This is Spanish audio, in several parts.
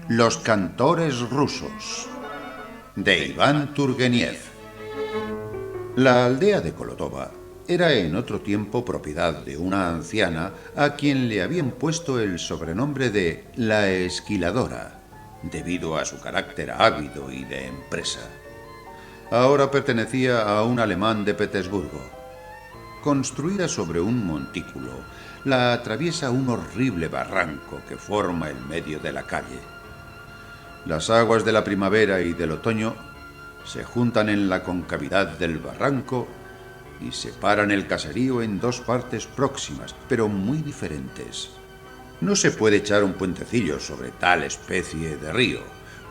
Los cantores rusos, de Iván Turgeniev. La aldea de Kolotova era en otro tiempo propiedad de una anciana a quien le habían puesto el sobrenombre de la Esquiladora, debido a su carácter ávido y de empresa. Ahora pertenecía a un alemán de Petersburgo. Construida sobre un montículo, la atraviesa un horrible barranco que forma el medio de la calle. Las aguas de la primavera y del otoño se juntan en la concavidad del barranco y separan el caserío en dos partes próximas, pero muy diferentes. No se puede echar un puentecillo sobre tal especie de río,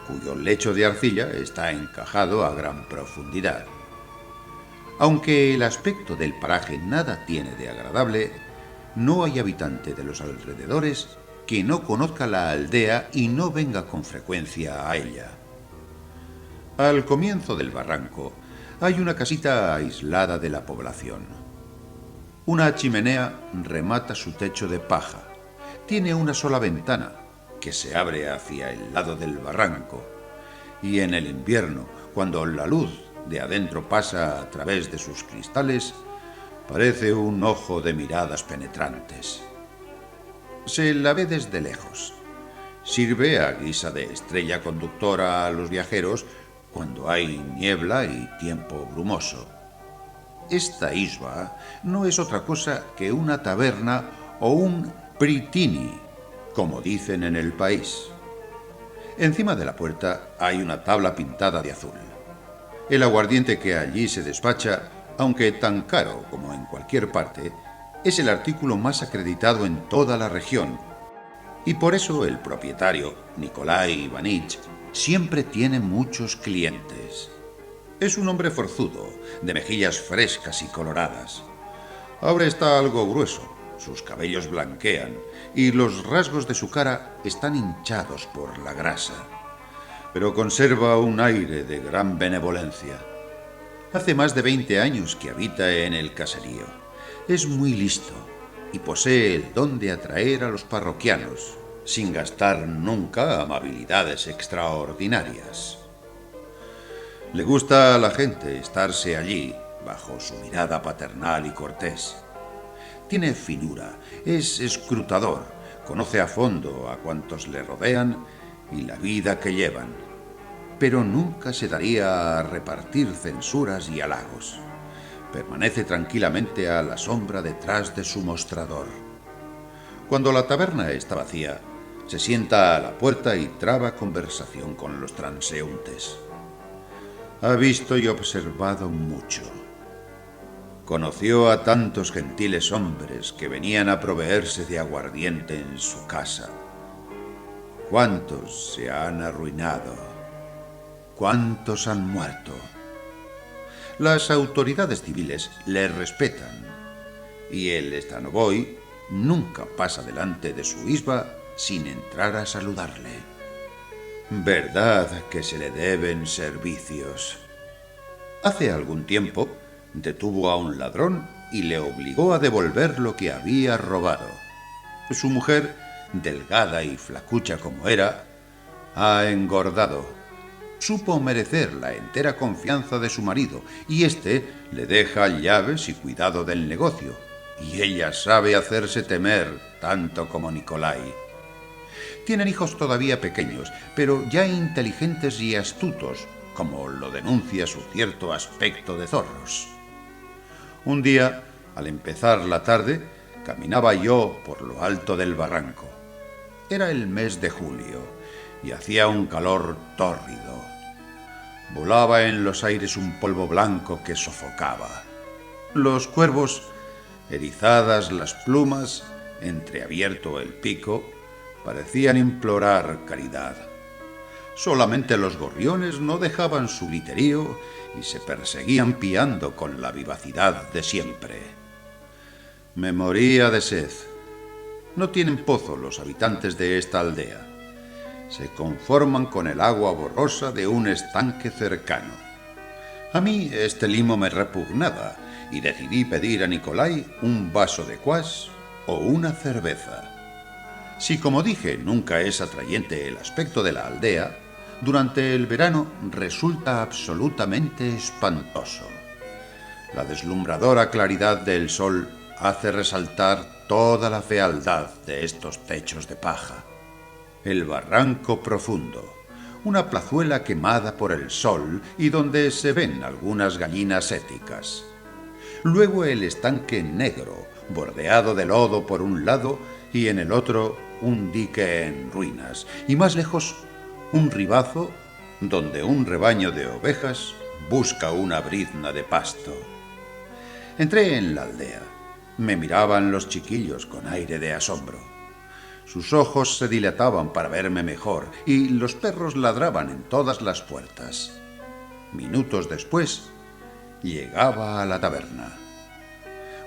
cuyo lecho de arcilla está encajado a gran profundidad. Aunque el aspecto del paraje nada tiene de agradable, no hay habitante de los alrededores que no conozca la aldea y no venga con frecuencia a ella. Al comienzo del barranco hay una casita aislada de la población. Una chimenea remata su techo de paja. Tiene una sola ventana, que se abre hacia el lado del barranco, y en el invierno, cuando la luz de adentro pasa a través de sus cristales, parece un ojo de miradas penetrantes. Se la ve desde lejos. Sirve a guisa de estrella conductora a los viajeros cuando hay niebla y tiempo brumoso. Esta isba no es otra cosa que una taberna o un pritini, como dicen en el país. Encima de la puerta hay una tabla pintada de azul. El aguardiente que allí se despacha, aunque tan caro como en cualquier parte, es el artículo más acreditado en toda la región, y por eso el propietario, Nikolai Ivanich, siempre tiene muchos clientes. Es un hombre forzudo, de mejillas frescas y coloradas. Ahora está algo grueso, sus cabellos blanquean y los rasgos de su cara están hinchados por la grasa, pero conserva un aire de gran benevolencia. Hace más de 20 años que habita en el caserío. Es muy listo y posee el don de atraer a los parroquianos, sin gastar nunca amabilidades extraordinarias. Le gusta a la gente estarse allí, bajo su mirada paternal y cortés. Tiene finura, es escrutador, conoce a fondo a cuantos le rodean y la vida que llevan, pero nunca se daría a repartir censuras y halagos. Permanece tranquilamente a la sombra detrás de su mostrador. Cuando la taberna está vacía, se sienta a la puerta y traba conversación con los transeúntes. Ha visto y observado mucho. Conoció a tantos gentiles hombres que venían a proveerse de aguardiente en su casa. ¿Cuántos se han arruinado? ¿Cuántos han muerto? Las autoridades civiles le respetan, y el Stanovoy nunca pasa delante de su isba sin entrar a saludarle. Verdad que se le deben servicios. Hace algún tiempo detuvo a un ladrón y le obligó a devolver lo que había robado. Su mujer, delgada y flacucha como era, ha engordado. Supo merecer la entera confianza de su marido, y éste le deja llaves y cuidado del negocio, y ella sabe hacerse temer tanto como Nikolai. Tienen hijos todavía pequeños, pero ya inteligentes y astutos, como lo denuncia su cierto aspecto de zorros. Un día, al empezar la tarde, caminaba yo por lo alto del barranco. Era el mes de julio, y hacía un calor tórrido. Volaba en los aires un polvo blanco que sofocaba. Los cuervos, erizadas las plumas, entreabierto el pico, parecían implorar caridad. Solamente los gorriones no dejaban su griterío y se perseguían piando con la vivacidad de siempre. Me moría de sed. No tienen pozo los habitantes de esta aldea. Se conforman con el agua borrosa de un estanque cercano. A mí este limo me repugnaba y decidí pedir a Nikolai un vaso de cuas o una cerveza. Si, como dije, nunca es atrayente el aspecto de la aldea, durante el verano resulta absolutamente espantoso. La deslumbradora claridad del sol hace resaltar toda la fealdad de estos techos de paja. El barranco profundo, una plazuela quemada por el sol y donde se ven algunas gallinas éticas. Luego el estanque negro, bordeado de lodo por un lado y en el otro un dique en ruinas, y más lejos un ribazo donde un rebaño de ovejas busca una brizna de pasto. Entré en la aldea. Me miraban los chiquillos con aire de asombro. Sus ojos se dilataban para verme mejor y los perros ladraban en todas las puertas. Minutos después, llegaba a la taberna.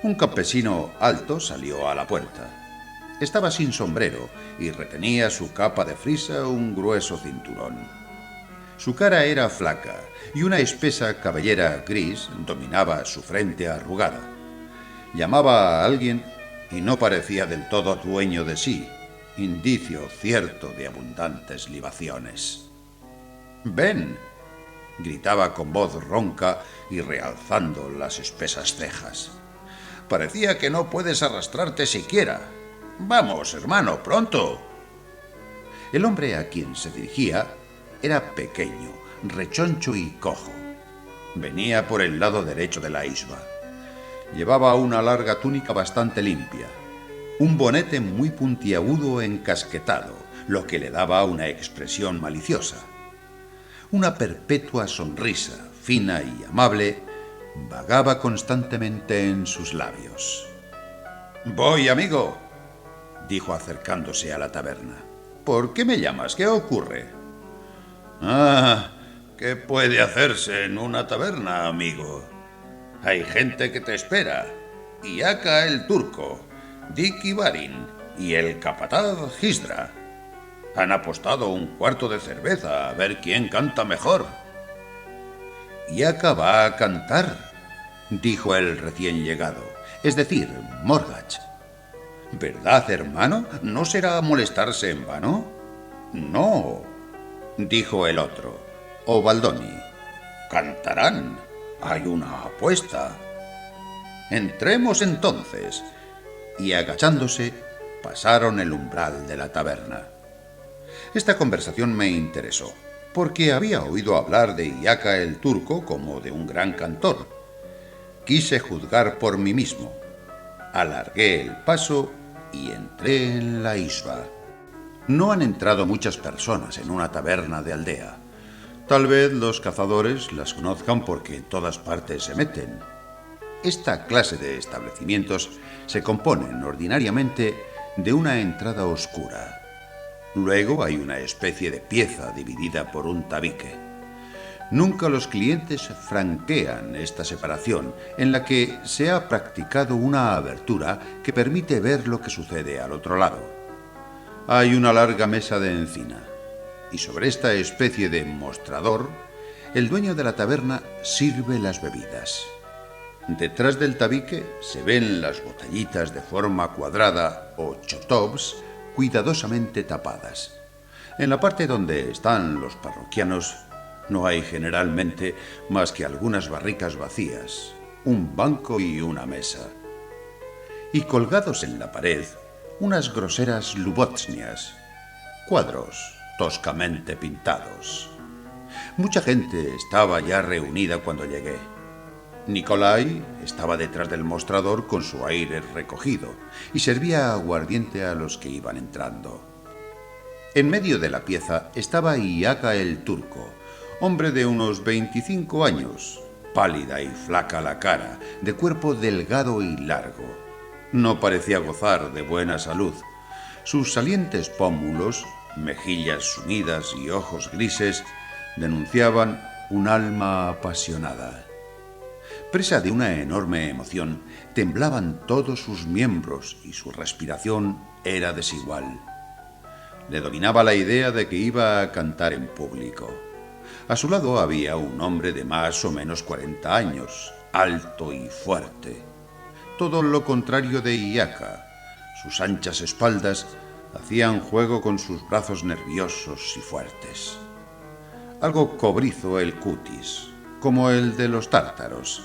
Un campesino alto salió a la puerta. Estaba sin sombrero y retenía su capa de frisa un grueso cinturón. Su cara era flaca y una espesa cabellera gris dominaba su frente arrugada. Llamaba a alguien y no parecía del todo dueño de sí, indicio cierto de abundantes libaciones. «¡Ven!», gritaba con voz ronca y realzando las espesas cejas. «Parecía que no puedes arrastrarte siquiera. Vamos, hermano, pronto». El hombre a quien se dirigía era pequeño, rechoncho y cojo. Venía por el lado derecho de la isba. Llevaba una larga túnica bastante limpia, un bonete muy puntiagudo encasquetado, lo que le daba una expresión maliciosa. Una perpetua sonrisa, fina y amable, vagaba constantemente en sus labios. «Voy, amigo», dijo acercándose a la taberna. «¿Por qué me llamas? ¿Qué ocurre?» «Ah, ¿qué puede hacerse en una taberna, amigo? Hay gente que te espera. Iaka el turco, Dick Ibarin y el capataz Gisdra. Han apostado un cuarto de cerveza a ver quién canta mejor». «Iaka va a cantar», dijo el recién llegado, es decir, Morgach. «¿Verdad, hermano? ¿No será molestarse en vano?» «No», dijo el otro, o Baldoni. «Cantarán. Hay una apuesta». «Entremos entonces». Y agachándose, pasaron el umbral de la taberna. Esta conversación me interesó, porque había oído hablar de Iaka el turco como de un gran cantor. Quise juzgar por mí mismo. Alargué el paso y entré en la isba. No han entrado muchas personas en una taberna de aldea. Tal vez los cazadores las conozcan porque en todas partes se meten. Esta clase de establecimientos se componen ordinariamente de una entrada oscura. Luego hay una especie de pieza dividida por un tabique. Nunca los clientes franquean esta separación, en la que se ha practicado una abertura que permite ver lo que sucede al otro lado. Hay una larga mesa de encina, y sobre esta especie de mostrador, el dueño de la taberna sirve las bebidas. Detrás del tabique se ven las botellitas de forma cuadrada o chotovs cuidadosamente tapadas. En la parte donde están los parroquianos no hay generalmente más que algunas barricas vacías, un banco y una mesa. Y colgados en la pared, unas groseras lubotsnias, cuadros toscamente pintados. Mucha gente estaba ya reunida cuando llegué. Nikolai estaba detrás del mostrador con su aire recogido y servía aguardiente a los que iban entrando. En medio de la pieza estaba Iaka el turco, hombre de unos 25 años, pálida y flaca la cara, de cuerpo delgado y largo. No parecía gozar de buena salud. Sus salientes pómulos, mejillas sumidas y ojos grises denunciaban un alma apasionada. Presa de una enorme emoción, temblaban todos sus miembros y su respiración era desigual. Le dominaba la idea de que iba a cantar en público. A su lado había un hombre de más o menos 40 años, alto y fuerte. Todo lo contrario de Iaka. Sus anchas espaldas Hacían juego con sus brazos nerviosos y fuertes. Algo cobrizo el cutis, como el de los tártaros.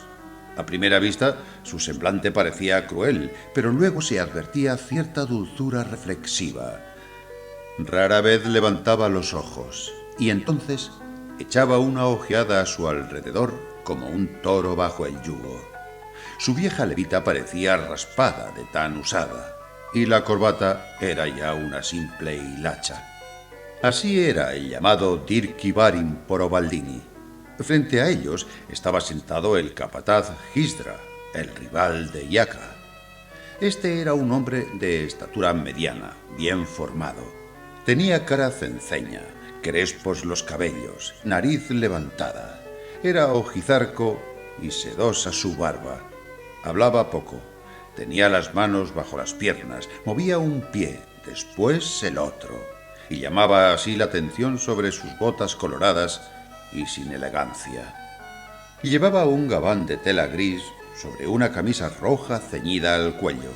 A primera vista, su semblante parecía cruel, pero luego se advertía cierta dulzura reflexiva. Rara vez levantaba los ojos, y entonces echaba una ojeada a su alrededor como un toro bajo el yugo. Su vieja levita parecía raspada de tan usada, y la corbata era ya una simple hilacha. Así era el llamado Dirkivarin por Obaldini. Frente a ellos estaba sentado el capataz Gisdra, el rival de Iaka. Este era un hombre de estatura mediana, bien formado. Tenía cara cenceña, crespos los cabellos, nariz levantada. Era ojizarco y sedosa su barba. Hablaba poco. Tenía las manos bajo las piernas, movía un pie, después el otro, y llamaba así la atención sobre sus botas coloradas y sin elegancia. Llevaba un gabán de tela gris sobre una camisa roja ceñida al cuello.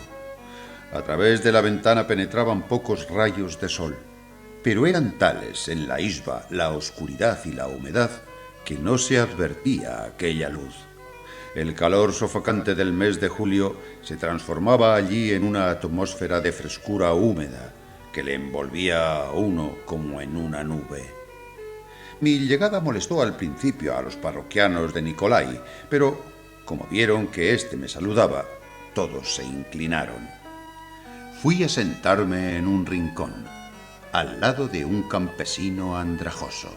A través de la ventana penetraban pocos rayos de sol, pero eran tales en la isba la oscuridad y la humedad que no se advertía aquella luz. El calor sofocante del mes de julio se transformaba allí en una atmósfera de frescura húmeda que le envolvía a uno como en una nube. Mi llegada molestó al principio a los parroquianos de Nicolai, pero como vieron que éste me saludaba, todos se inclinaron. Fui a sentarme en un rincón, al lado de un campesino andrajoso.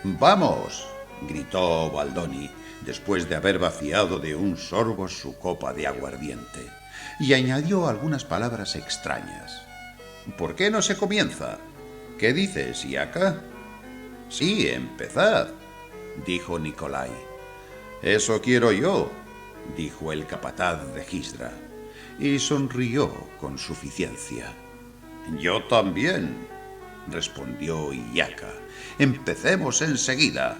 «¡Vamos!», gritó Baldoni, después de haber vaciado de un sorbo su copa de aguardiente, y añadió algunas palabras extrañas. «¿Por qué no se comienza? ¿Qué dices, Iaka?» «Sí, empezad», dijo Nicolai. «Eso quiero yo», dijo el capataz de Gisdra, y sonrió con suficiencia. «Yo también», respondió Iaka. «Empecemos enseguida».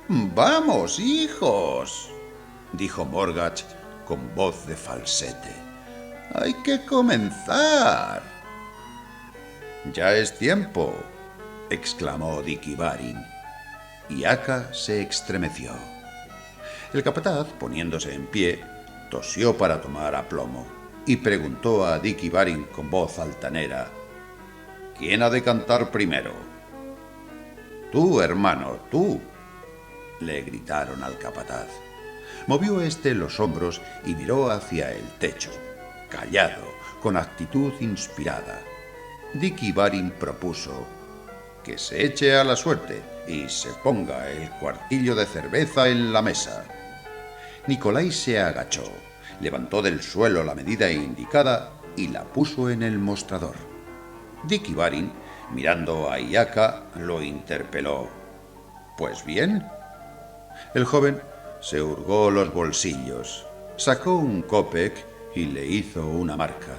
«¡Vamos, hijos!», dijo Morgach con voz de falsete. «Hay que comenzar». «Ya es tiempo», exclamó Dikivarin. Iaka se estremeció. El capataz, poniéndose en pie, tosió para tomar aplomo y preguntó a Dikivarin con voz altanera: «¿Quién ha de cantar primero?» «Tú, hermano, tú», le gritaron al capataz. Movió éste los hombros y miró hacia el techo, callado, con actitud inspirada. Dikivarin propuso que se eche a la suerte y se ponga el cuartillo de cerveza en la mesa. Nicolai se agachó, levantó del suelo la medida indicada y la puso en el mostrador. Dikivarin, mirando a Iaka, lo interpeló: «¿Pues bien?». El joven se hurgó los bolsillos, sacó un kopek y le hizo una marca.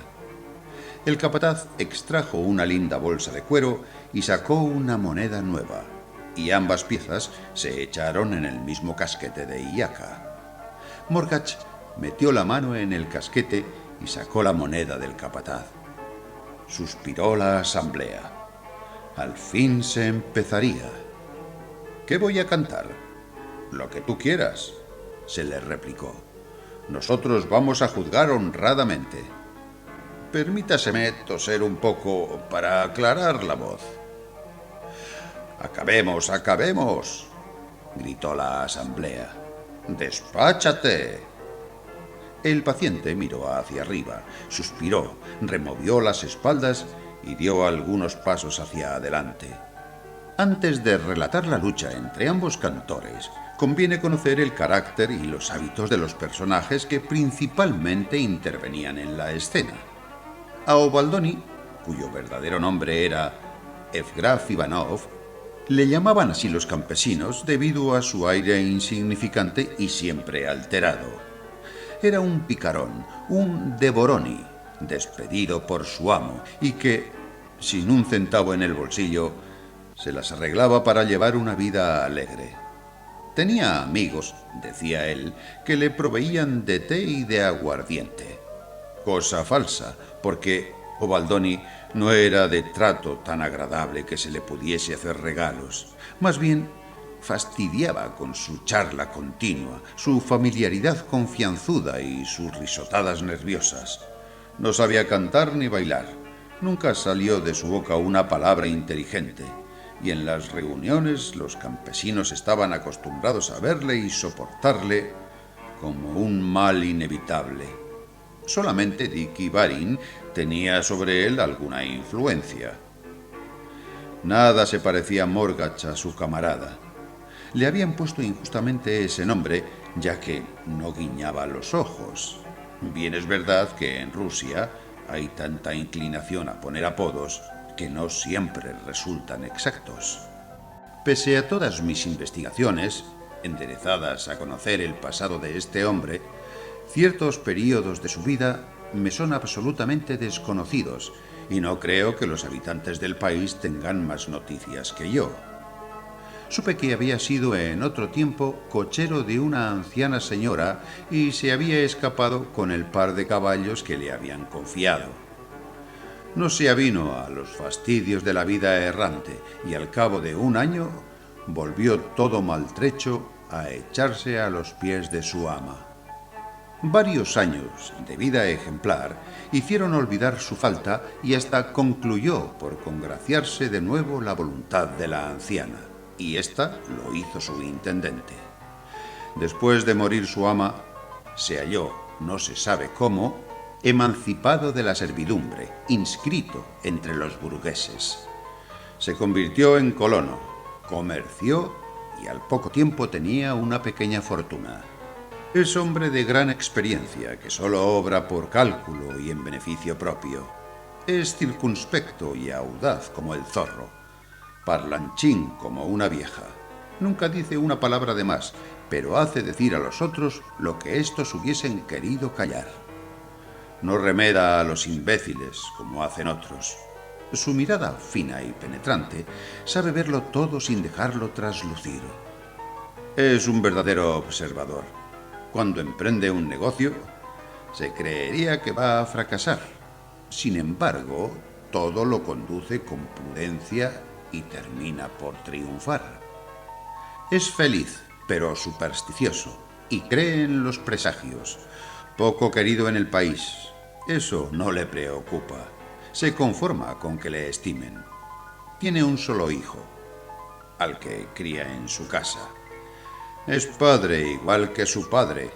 El capataz extrajo una linda bolsa de cuero y sacó una moneda nueva, y ambas piezas se echaron en el mismo casquete de Iaka. Morgach metió la mano en el casquete y sacó la moneda del capataz. Suspiró la asamblea. Al fin se empezaría. «¿Qué voy a cantar?». «Lo que tú quieras», se le replicó. «Nosotros vamos a juzgar honradamente. Permítaseme toser un poco para aclarar la voz». «Acabemos, acabemos», gritó la asamblea. «Despáchate». El paciente miró hacia arriba, suspiró, removió las espaldas y dio algunos pasos hacia adelante. Antes de relatar la lucha entre ambos cantores, conviene conocer el carácter y los hábitos de los personajes que principalmente intervenían en la escena. A Obaldoni, cuyo verdadero nombre era Evgraf Ivanov, le llamaban así los campesinos debido a su aire insignificante y siempre alterado. Era un picarón, un devoroni, despedido por su amo y que, sin un centavo en el bolsillo, se las arreglaba para llevar una vida alegre. Tenía amigos, decía él, que le proveían de té y de aguardiente. Cosa falsa, porque Obaldoni No era de trato tan agradable que se le pudiese hacer regalos. Más bien, fastidiaba con su charla continua, su familiaridad confianzuda y sus risotadas nerviosas. No sabía cantar ni bailar. Nunca salió de su boca una palabra inteligente. Y en las reuniones los campesinos estaban acostumbrados a verle y soportarle como un mal inevitable. Solamente Dicky Barin tenía sobre él alguna influencia. Nada se parecía a Morgach a su camarada. Le habían puesto injustamente ese nombre, ya que no guiñaba los ojos. Bien es verdad que en Rusia hay tanta inclinación a poner apodos que no siempre resultan exactos. Pese a todas mis investigaciones, enderezadas a conocer el pasado de este hombre, ciertos períodos de su vida me son absolutamente desconocidos y no creo que los habitantes del país tengan más noticias que yo. Supe que había sido en otro tiempo cochero de una anciana señora y se había escapado con el par de caballos que le habían confiado. No se avino a los fastidios de la vida errante y al cabo de un año volvió todo maltrecho a echarse a los pies de su ama. Varios años de vida ejemplar hicieron olvidar su falta y hasta concluyó por congraciarse de nuevo la voluntad de la anciana, y ésta lo hizo su intendente. Después de morir su ama, se halló, no se sabe cómo, emancipado de la servidumbre, inscrito entre los burgueses. Se convirtió en colono, comerció y al poco tiempo tenía una pequeña fortuna. Es hombre de gran experiencia que solo obra por cálculo y en beneficio propio. Es circunspecto y audaz como el zorro, parlanchín como una vieja. Nunca dice una palabra de más, pero hace decir a los otros lo que éstos hubiesen querido callar. No remeda a los imbéciles como hacen otros. Su mirada fina y penetrante sabe verlo todo sin dejarlo traslucir. Es un verdadero observador. Cuando emprende un negocio, se creería que va a fracasar. Sin embargo, todo lo conduce con prudencia y termina por triunfar. Es feliz, pero supersticioso, y cree en los presagios. Poco querido en el país. Eso no le preocupa. Se conforma con que le estimen. Tiene un solo hijo, al que cría en su casa. Es padre igual que su padre,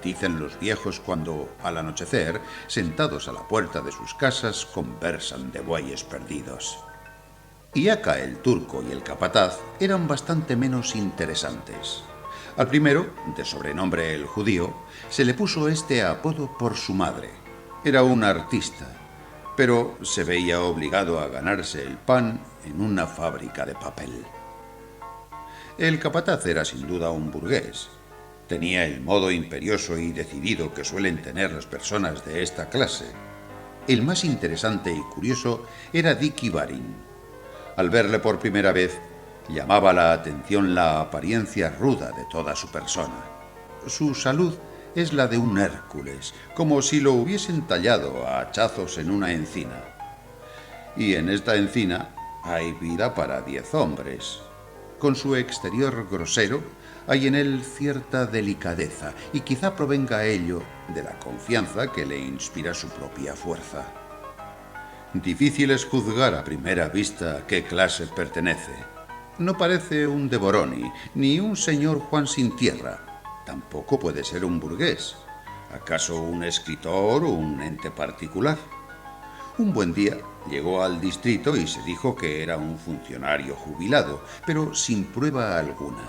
dicen los viejos cuando, al anochecer, sentados a la puerta de sus casas, conversan de bueyes perdidos. Iaca el turco y el capataz eran bastante menos interesantes. Al primero, de sobrenombre el judío, se le puso este apodo por su madre. Era un artista, pero se veía obligado a ganarse el pan en una fábrica de papel. El capataz era sin duda un burgués. Tenía el modo imperioso y decidido que suelen tener las personas de esta clase. El más interesante y curioso era Dicky Barin. Al verle por primera vez, llamaba la atención la apariencia ruda de toda su persona. Su salud es la de un Hércules, como si lo hubiesen tallado a hachazos en una encina. Y en esta encina hay vida para 10 hombres. Con su exterior grosero, hay en él cierta delicadeza, y quizá provenga ello de la confianza que le inspira su propia fuerza. Difícil es juzgar a primera vista a qué clase pertenece. No parece un de Boroni, ni un señor Juan sin tierra. Tampoco puede ser un burgués. ¿Acaso un escritor o un ente particular? Un buen día llegó al distrito y se dijo que era un funcionario jubilado, pero sin prueba alguna.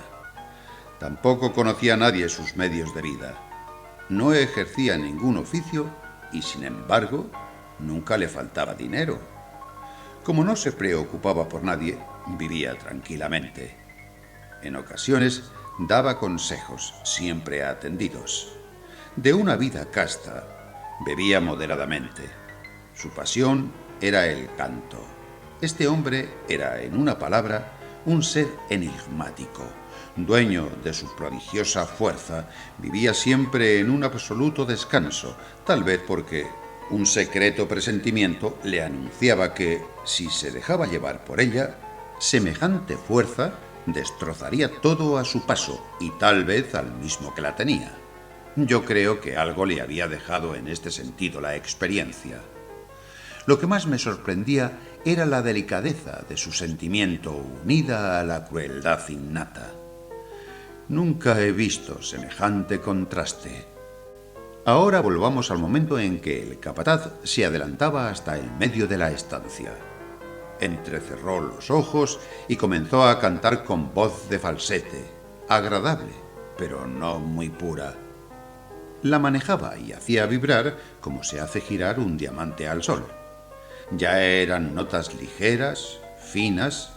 Tampoco conocía a nadie sus medios de vida. No ejercía ningún oficio y, sin embargo, nunca le faltaba dinero. Como no se preocupaba por nadie, vivía tranquilamente. En ocasiones daba consejos, siempre atendidos. De una vida casta, bebía moderadamente. Su pasión era el canto. Este hombre era, en una palabra, un ser enigmático. Dueño de su prodigiosa fuerza, vivía siempre en un absoluto descanso, tal vez porque Un secreto presentimiento le anunciaba que, si se dejaba llevar por ella, semejante fuerza destrozaría todo a su paso y tal vez al mismo que la tenía. Yo creo que algo le había dejado en este sentido la experiencia. Lo que más me sorprendía era la delicadeza de su sentimiento unida a la crueldad innata. Nunca he visto semejante contraste. Ahora volvamos al momento en que el capataz se adelantaba hasta el medio de la estancia. Entrecerró los ojos y comenzó a cantar con voz de falsete, agradable, pero no muy pura. La manejaba y hacía vibrar como se hace girar un diamante al sol. Ya eran notas ligeras, finas,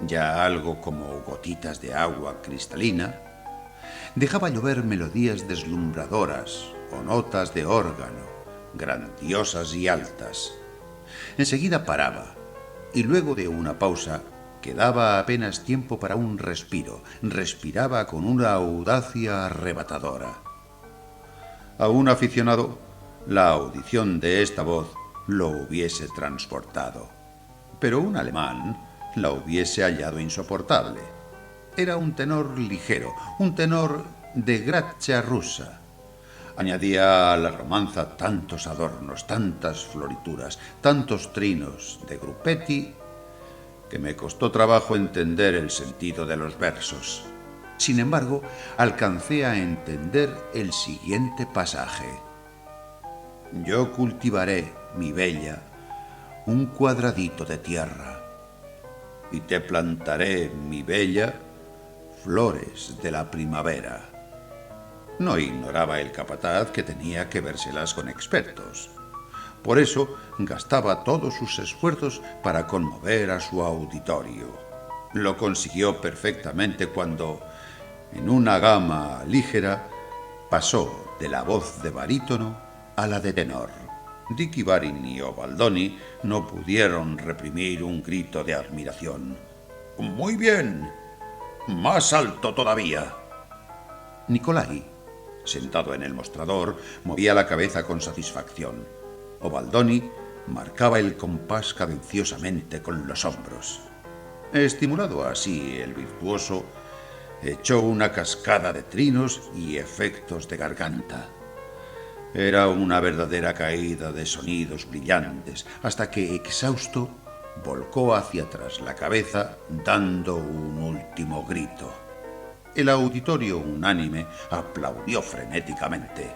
ya algo como gotitas de agua cristalina. Dejaba llover melodías deslumbradoras o notas de órgano, grandiosas y altas. Enseguida paraba, y luego de una pausa que daba apenas tiempo para un respiro, respiraba con una audacia arrebatadora. A un aficionado, la audición de esta voz lo hubiese transportado, pero un alemán la hubiese hallado insoportable. Era un tenor ligero, un tenor de gracia rusa. Añadía a la romanza tantos adornos, tantas florituras, tantos trinos de Gruppetti, que me costó trabajo entender el sentido de los versos. Sin embargo, alcancé a entender el siguiente pasaje. Yo cultivaré, mi bella, un cuadradito de tierra, y te plantaré, mi bella, flores de la primavera. No ignoraba el capataz que tenía que vérselas con expertos. Por eso gastaba todos sus esfuerzos para conmover a su auditorio. Lo consiguió perfectamente cuando, en una gama ligera, pasó de la voz de barítono a la de tenor. Dicky Barin y Obaldoni no pudieron reprimir un grito de admiración. «¡Muy bien! ¡Más alto todavía!». Nicolai, sentado en el mostrador, movía la cabeza con satisfacción. Obaldoni marcaba el compás cadenciosamente con los hombros. Estimulado así, el virtuoso echó una cascada de trinos y efectos de garganta. Era una verdadera caída de sonidos brillantes, hasta que, exhausto, volcó hacia atrás la cabeza, dando un último grito. El auditorio unánime aplaudió frenéticamente.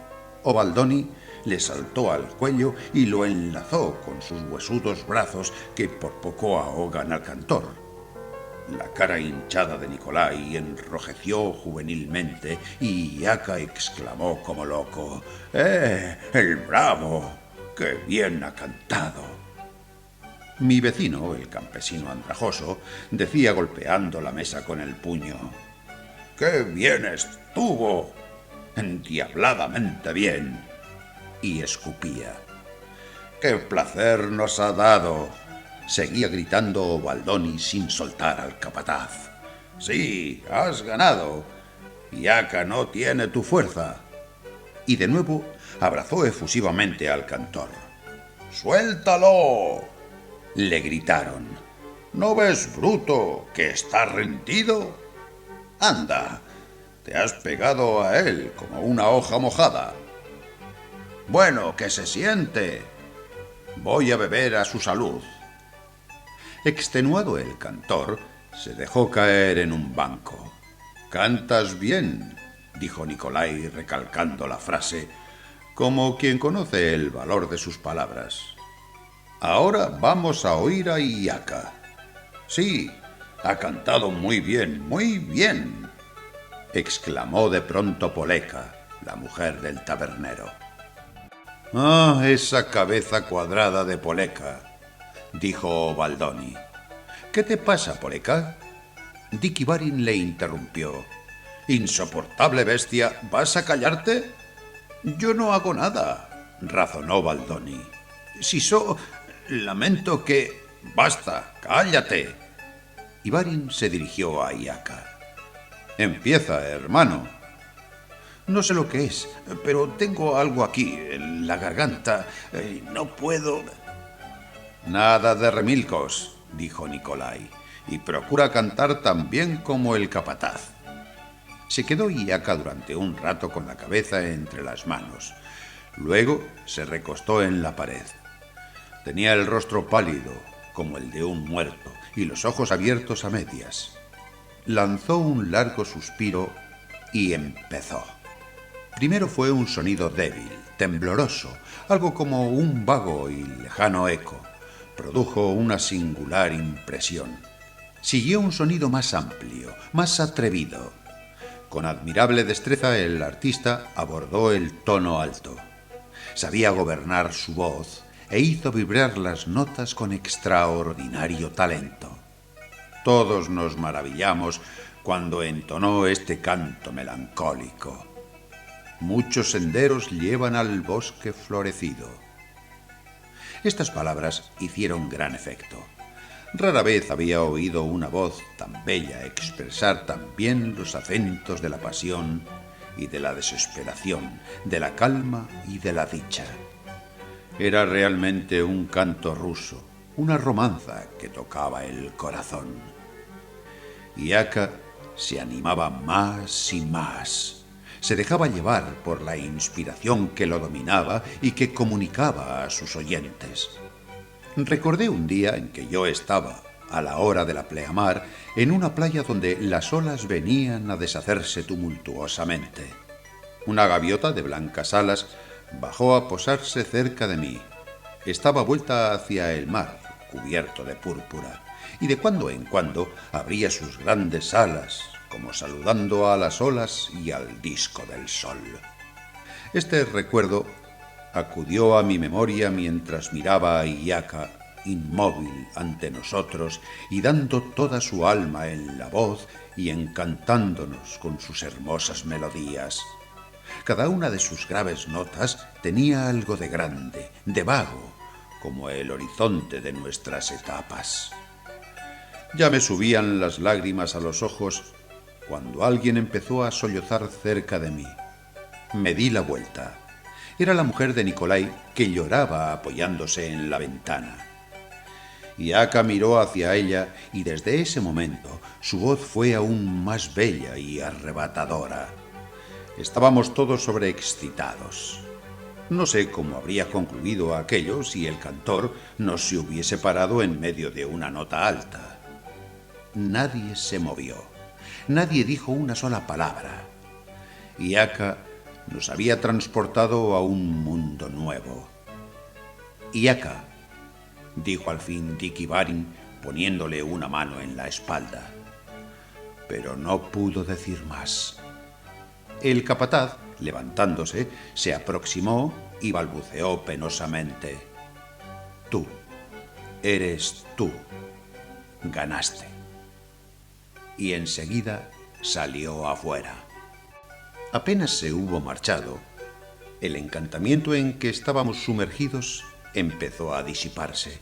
Obaldoni le saltó al cuello y lo enlazó con sus huesudos brazos que por poco ahogan al cantor. La cara hinchada de Nicolai enrojeció juvenilmente y Iaka exclamó como loco: ¡El bravo! ¡Qué bien ha cantado! Mi vecino, el campesino andrajoso, decía golpeando la mesa con el puño: ¡Qué bien estuvo! ¡Endiabladamente bien! Y escupía. ¡Qué placer nos ha dado!, seguía gritando Obaldoni sin soltar al capataz. ¡Sí, has ganado! Iaka no tiene tu fuerza. Y de nuevo abrazó efusivamente al cantor. ¡Suéltalo!, le gritaron. ¿No ves, bruto, que está rendido? Anda, te has pegado a él como una hoja mojada. Bueno, que se siente. Voy a beber a su salud. Extenuado el cantor, se dejó caer en un banco. «Cantas bien», dijo Nicolai recalcando la frase, como quien conoce el valor de sus palabras. «Ahora vamos a oír a Iaka». «Sí, ha cantado muy bien», exclamó de pronto Poleka, la mujer del tabernero. «Ah, esa cabeza cuadrada de Poleka», dijo Obaldoni. «¿Qué te pasa, Poleka?». Dicky Barin le interrumpió. «Insoportable bestia, ¿vas a callarte?». «Yo no hago nada», razonó Obaldoni. «Si lamento que...». «Basta, cállate». Y Barin se dirigió a Iaka. «Empieza, hermano». No sé lo que es, pero tengo algo aquí, en la garganta. No puedo... Nada de remilgos, dijo Nicolai, y procura cantar tan bien como el capataz. Se quedó Iaka durante un rato con la cabeza entre las manos. Luego se recostó en la pared. Tenía el rostro pálido, como el de un muerto, y los ojos abiertos a medias. Lanzó un largo suspiro y empezó. Primero fue un sonido débil, tembloroso, algo como un vago y lejano eco. Produjo una singular impresión. Siguió un sonido más amplio, más atrevido. Con admirable destreza el artista abordó el tono alto. Sabía gobernar su voz e hizo vibrar las notas con extraordinario talento. Todos nos maravillamos cuando entonó este canto melancólico. Muchos senderos llevan al bosque florecido. Estas palabras hicieron gran efecto. Rara vez había oído una voz tan bella expresar tan bien los acentos de la pasión y de la desesperación, de la calma y de la dicha. Era realmente un canto ruso, una romanza que tocaba el corazón. Iaka se animaba más y más. Se dejaba llevar por la inspiración que lo dominaba y que comunicaba a sus oyentes. Recordé un día en que yo estaba, a la hora de la pleamar, en una playa donde las olas venían a deshacerse tumultuosamente. Una gaviota de blancas alas bajó a posarse cerca de mí. Estaba vuelta hacia el mar, cubierto de púrpura, y de cuando en cuando abría sus grandes alas, como saludando a las olas y al disco del sol. Este recuerdo acudió a mi memoria mientras miraba a Iaka, inmóvil ante nosotros y dando toda su alma en la voz y encantándonos con sus hermosas melodías. Cada una de sus graves notas tenía algo de grande, de vago, como el horizonte de nuestras etapas. Ya me subían las lágrimas a los ojos cuando alguien empezó a sollozar cerca de mí. Me di la vuelta. Era la mujer de Nicolai, que lloraba apoyándose en la ventana. Iaka miró hacia ella y desde ese momento su voz fue aún más bella y arrebatadora. Estábamos todos sobreexcitados. No sé cómo habría concluido aquello si el cantor no se hubiese parado en medio de una nota alta. Nadie se movió. Nadie dijo una sola palabra. Iaka nos había transportado a un mundo nuevo. Iaka, dijo al fin Dicky Barin, poniéndole una mano en la espalda. Pero no pudo decir más. El capataz, levantándose, se aproximó y balbuceó penosamente. Tú, eres tú, ganaste. Y enseguida salió afuera. Apenas se hubo marchado, el encantamiento en que estábamos sumergidos empezó a disiparse.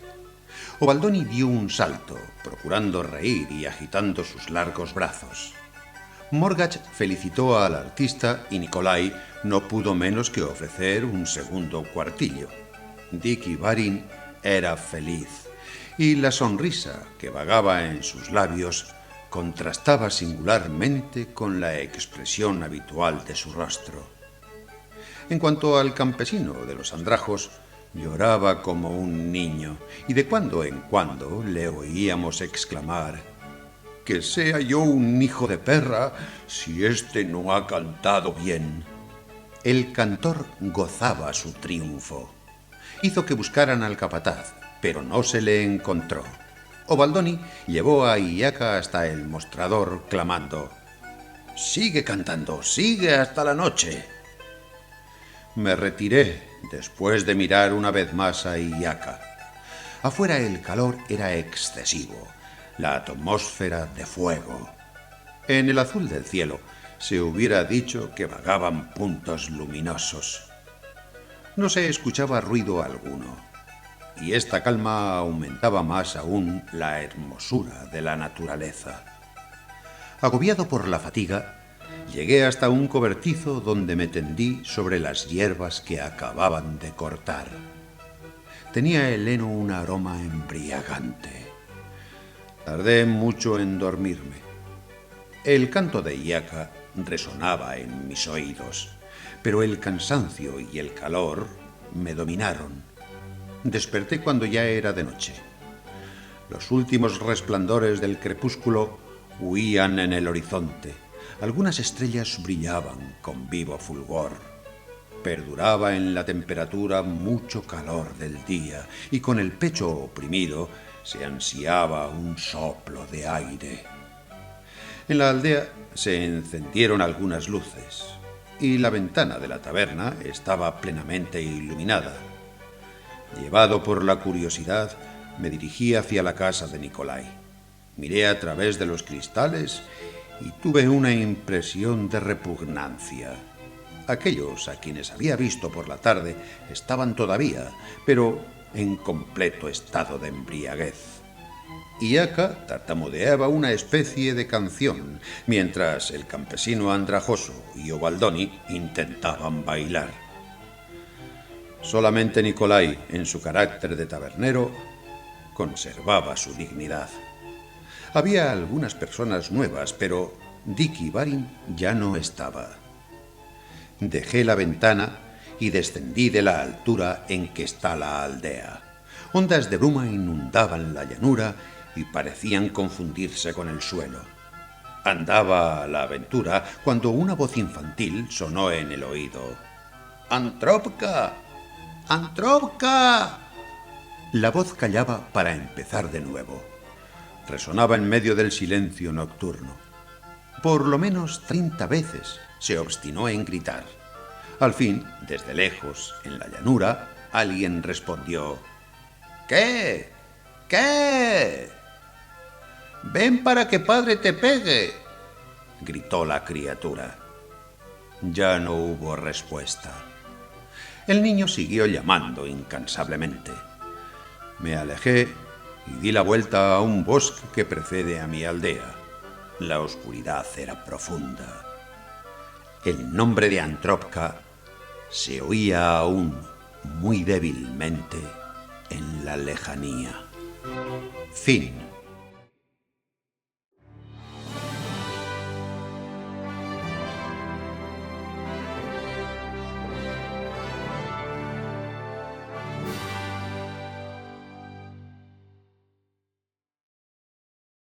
Obaldoni dio un salto, procurando reír y agitando sus largos brazos. Morgach felicitó al artista y Nicolai no pudo menos que ofrecer un segundo cuartillo. Dicky Barin era feliz, y la sonrisa que vagaba en sus labios contrastaba singularmente con la expresión habitual de su rostro. En cuanto al campesino de los andrajos, lloraba como un niño, y de cuando en cuando le oíamos exclamar: «¡Que sea yo un hijo de perra si éste no ha cantado bien!». El cantor gozaba su triunfo. Hizo que buscaran al capataz, pero no se le encontró. Obaldoni llevó a Iaka hasta el mostrador, clamando: «¡Sigue cantando, sigue hasta la noche!». Me retiré después de mirar una vez más a Iaka. Afuera el calor era excesivo, la atmósfera de fuego. En el azul del cielo se hubiera dicho que vagaban puntos luminosos. No se escuchaba ruido alguno, y esta calma aumentaba más aún la hermosura de la naturaleza. Agobiado por la fatiga, Llegué hasta un cobertizo donde me tendí sobre las hierbas que acababan de cortar. Tenía el heno un aroma embriagante. Tardé mucho en dormirme. El canto de Iaka resonaba en mis oídos, pero el cansancio y el calor me dominaron. Desperté cuando ya era de noche. Los últimos resplandores del crepúsculo huían en el horizonte. Algunas estrellas brillaban con vivo fulgor. Perduraba en la temperatura mucho calor del día y con el pecho oprimido se ansiaba un soplo de aire. En la aldea se encendieron algunas luces y la ventana de la taberna estaba plenamente iluminada. Llevado por la curiosidad, me dirigí hacia la casa de Nikolai. Miré a través de los cristales y tuve una impresión de repugnancia. Aquellos a quienes había visto por la tarde estaban todavía, pero en completo estado de embriaguez. Iaka tartamudeaba una especie de canción, mientras el campesino andrajoso y Obaldoni intentaban bailar. Solamente Nikolai, en su carácter de tabernero, conservaba su dignidad. Había algunas personas nuevas, pero Dicky Barin ya no estaba. Dejé la ventana y descendí de la altura en que está la aldea. Ondas de bruma inundaban la llanura y parecían confundirse con el suelo. Andaba a la aventura cuando una voz infantil sonó en el oído. ¡Antropka! ¡Antropka! La voz callaba para empezar de nuevo. Resonaba en medio del silencio nocturno. Por lo menos 30 veces se obstinó en gritar. Al fin, desde lejos, en la llanura, alguien respondió: ¿Qué? ¿Qué? «Ven para que padre te pegue», gritó la criatura. Ya no hubo respuesta. El niño siguió llamando incansablemente. Me alejé y di la vuelta a un bosque que precede a mi aldea. La oscuridad era profunda. El nombre de Antropka se oía aún muy débilmente en la lejanía. Fin.